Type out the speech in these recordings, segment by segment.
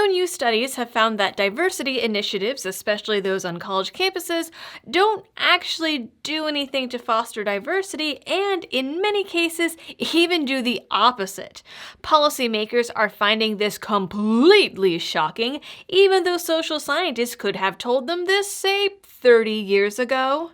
Two new studies have found that diversity initiatives, especially those on college campuses, don't actually do anything to foster diversity and, in many cases, even do the opposite. Policymakers are finding this completely shocking, even though social scientists could have told them this, say, 30 years ago.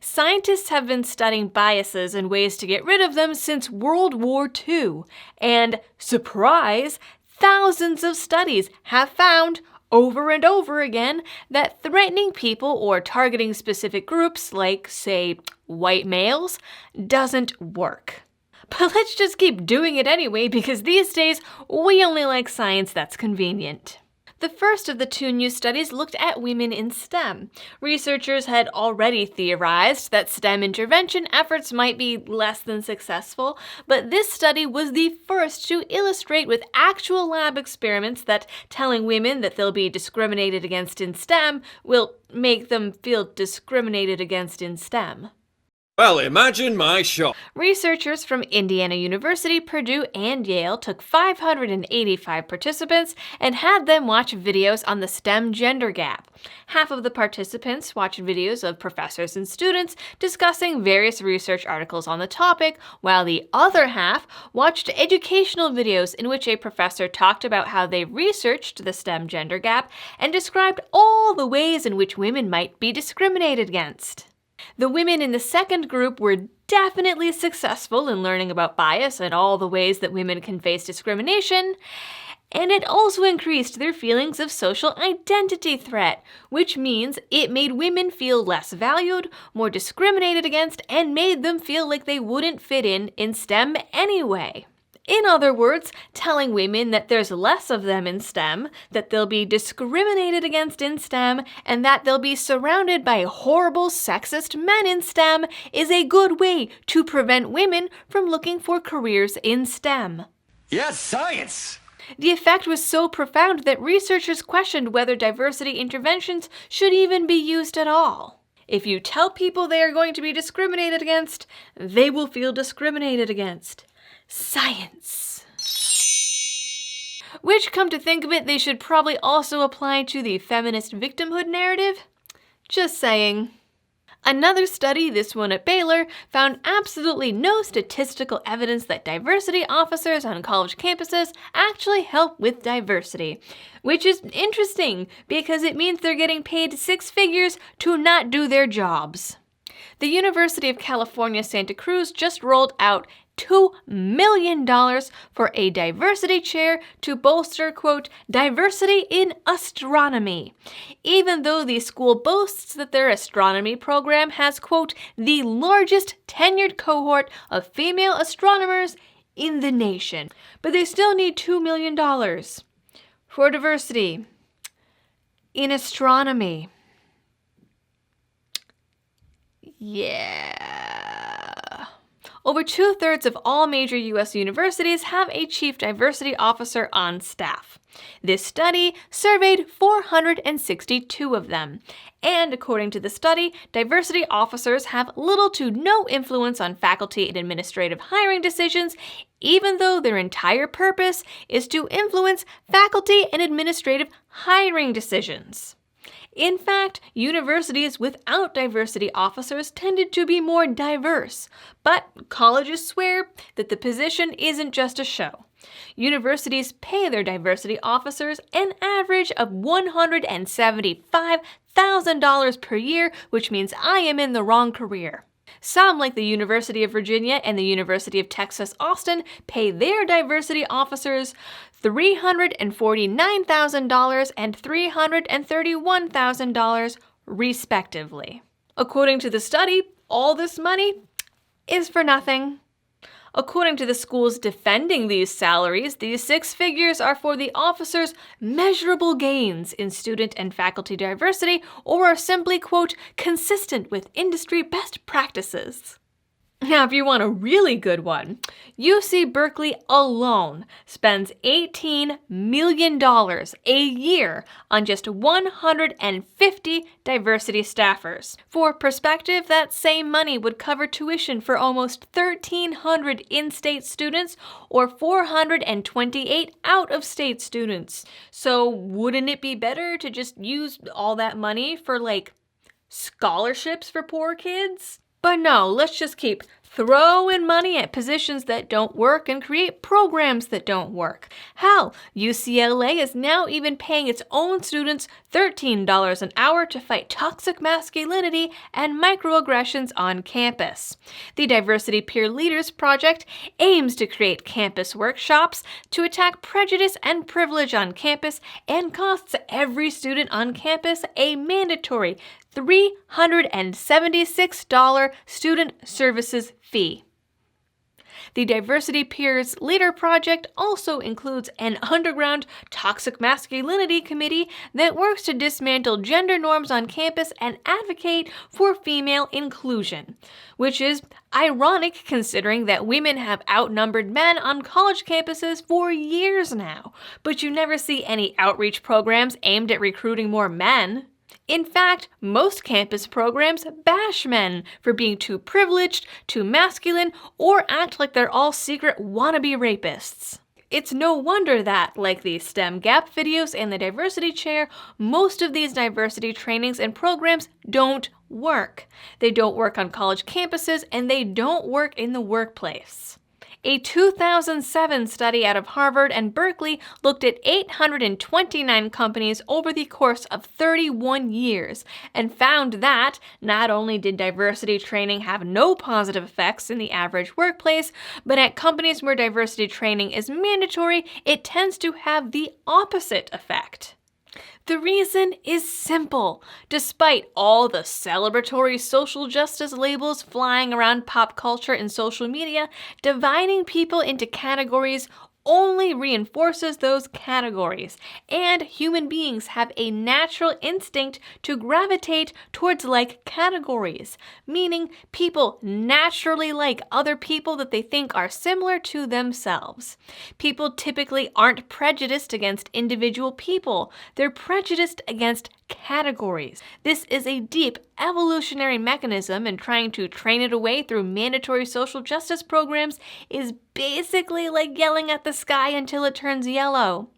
Scientists have been studying biases and ways to get rid of them since World War II, and, surprise, thousands of studies have found, over and over again, that threatening people or targeting specific groups, like, say, white males, doesn't work. But let's just keep doing it anyway, because these days, we only like science that's convenient. The first of the two new studies looked at women in STEM. Researchers had already theorized that STEM intervention efforts might be less than successful, but this study was the first to illustrate with actual lab experiments that telling women that they'll be discriminated against in STEM will make them feel discriminated against in STEM. Well, imagine my shock. Researchers from Indiana University, Purdue, and Yale took 585 participants and had them watch videos on the STEM gender gap. Half of the participants watched videos of professors and students discussing various research articles on the topic, while the other half watched educational videos in which a professor talked about how they researched the STEM gender gap and described all the ways in which women might be discriminated against. The women in the second group were definitely successful in learning about bias and all the ways that women can face discrimination, and it also increased their feelings of social identity threat, which means it made women feel less valued, more discriminated against, and made them feel like they wouldn't fit in STEM anyway. In other words, telling women that there's less of them in STEM, that they'll be discriminated against in STEM, and that they'll be surrounded by horrible sexist men in STEM is a good way to prevent women from looking for careers in STEM. Yes, science! The effect was so profound that researchers questioned whether diversity interventions should even be used at all. If you tell people they are going to be discriminated against, they will feel discriminated against. Science. Which, come to think of it, they should probably also apply to the feminist victimhood narrative. Just saying. Another study, this one at Baylor, found absolutely no statistical evidence that diversity officers on college campuses actually help with diversity. Which is interesting, because it means they're getting paid 6 figures to not do their jobs. The University of California, Santa Cruz just rolled out $2 million for a diversity chair to bolster, quote, diversity in astronomy, even though the school boasts that their astronomy program has, quote, the largest tenured cohort of female astronomers in the nation. But they still need $2 million for diversity in astronomy. Yeah. Over 2/3 of all major U.S. universities have a chief diversity officer on staff. This study surveyed 462 of them. And according to the study, diversity officers have little to no influence on faculty and administrative hiring decisions, even though their entire purpose is to influence faculty and administrative hiring decisions. In fact, universities without diversity officers tended to be more diverse, but colleges swear that the position isn't just a show. Universities pay their diversity officers an average of $175,000 per year, which means I am in the wrong career. Some, like the University of Virginia and the University of Texas, Austin, pay their diversity officers $349,000 and $331,000, respectively. According to the study, all this money is for nothing. According to the schools defending these salaries, these 6 figures are for the officers' measurable gains in student and faculty diversity, or are simply, quote, consistent with industry best practices. Now, if you want a really good one, UC Berkeley alone spends $18 million a year on just 150 diversity staffers. For perspective, that same money would cover tuition for almost 1,300 in-state students or 428 out-of-state students. So wouldn't it be better to just use all that money for, scholarships for poor kids? But no, let's just keep throwing money at positions that don't work and create programs that don't work. Hell, UCLA is now even paying its own students $13 an hour to fight toxic masculinity and microaggressions on campus. The Diversity Peer Leaders Project aims to create campus workshops to attack prejudice and privilege on campus and costs every student on campus a mandatory $376 student services fee. The Diversity Peers Leader Project also includes an underground toxic masculinity committee that works to dismantle gender norms on campus and advocate for female inclusion, which is ironic considering that women have outnumbered men on college campuses for years now, but you never see any outreach programs aimed at recruiting more men. In fact, most campus programs bash men for being too privileged, too masculine, or act like they're all secret wannabe rapists. It's no wonder that, like the STEM Gap videos and the Diversity Chair, most of these diversity trainings and programs don't work. They don't work on college campuses, and they don't work in the workplace. A 2007 study out of Harvard and Berkeley looked at 829 companies over the course of 31 years and found that not only did diversity training have no positive effects in the average workplace, but at companies where diversity training is mandatory, it tends to have the opposite effect. The reason is simple. Despite all the celebratory social justice labels flying around pop culture and social media, dividing people into categories only reinforces those categories, and human beings have a natural instinct to gravitate towards like categories, meaning people naturally like other people that they think are similar to themselves. People typically aren't prejudiced against individual people, they're prejudiced against categories. This is a deep evolutionary mechanism, and trying to train it away through mandatory social justice programs is basically like yelling at the sky until it turns yellow.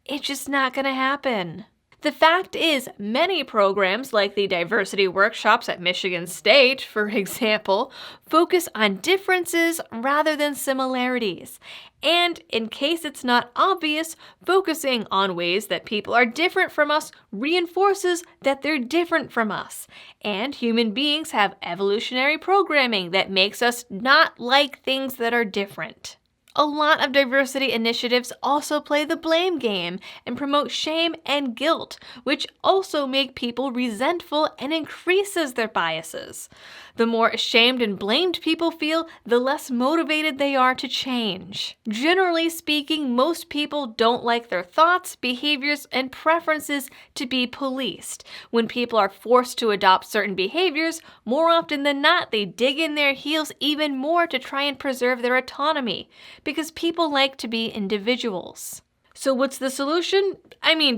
It's just not gonna happen. The fact is, many programs like the diversity workshops at Michigan State, for example, focus on differences rather than similarities. And in case it's not obvious, focusing on ways that people are different from us reinforces that they're different from us. And human beings have evolutionary programming that makes us not like things that are different. A lot of diversity initiatives also play the blame game and promote shame and guilt, which also make people resentful and increases their biases. The more ashamed and blamed people feel, the less motivated they are to change. Generally speaking, most people don't like their thoughts, behaviors, and preferences to be policed. When people are forced to adopt certain behaviors, more often than not, they dig in their heels even more to try and preserve their autonomy, because people like to be individuals. So what's the solution?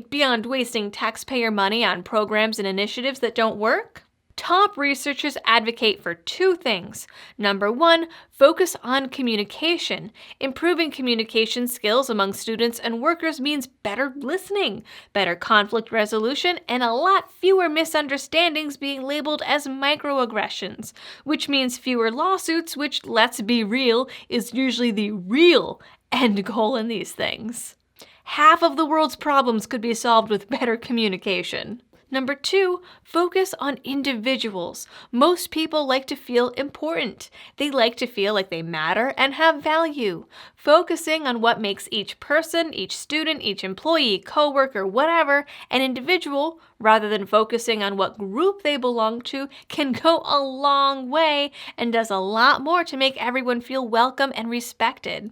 Beyond wasting taxpayer money on programs and initiatives that don't work? Top researchers advocate for two things. Number one, focus on communication. Improving communication skills among students and workers means better listening, better conflict resolution, and a lot fewer misunderstandings being labeled as microaggressions, which means fewer lawsuits, which, let's be real, is usually the real end goal in these things. Half of the world's problems could be solved with better communication. Number two, focus on individuals. Most people like to feel important. They like to feel like they matter and have value. Focusing on what makes each person, each student, each employee, coworker, whatever, an individual, rather than focusing on what group they belong to, can go a long way and does a lot more to make everyone feel welcome and respected.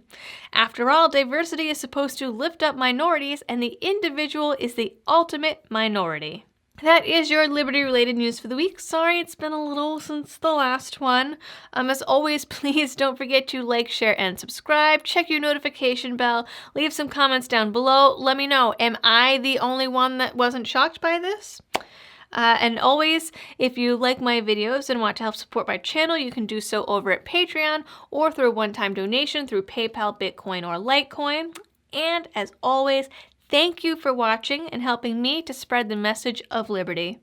After all, diversity is supposed to lift up minorities, and the individual is the ultimate minority. That is your Liberty-related news for the week. Sorry it's been a little since the last one. As always, please don't forget to like, share, and subscribe. Check your notification bell. Leave some comments down below. Let me know, am I the only one that wasn't shocked by this? And always, if you like my videos and want to help support my channel, you can do so over at Patreon or through a one-time donation through PayPal, Bitcoin, or Litecoin. And as always, thank you for watching and helping me to spread the message of liberty.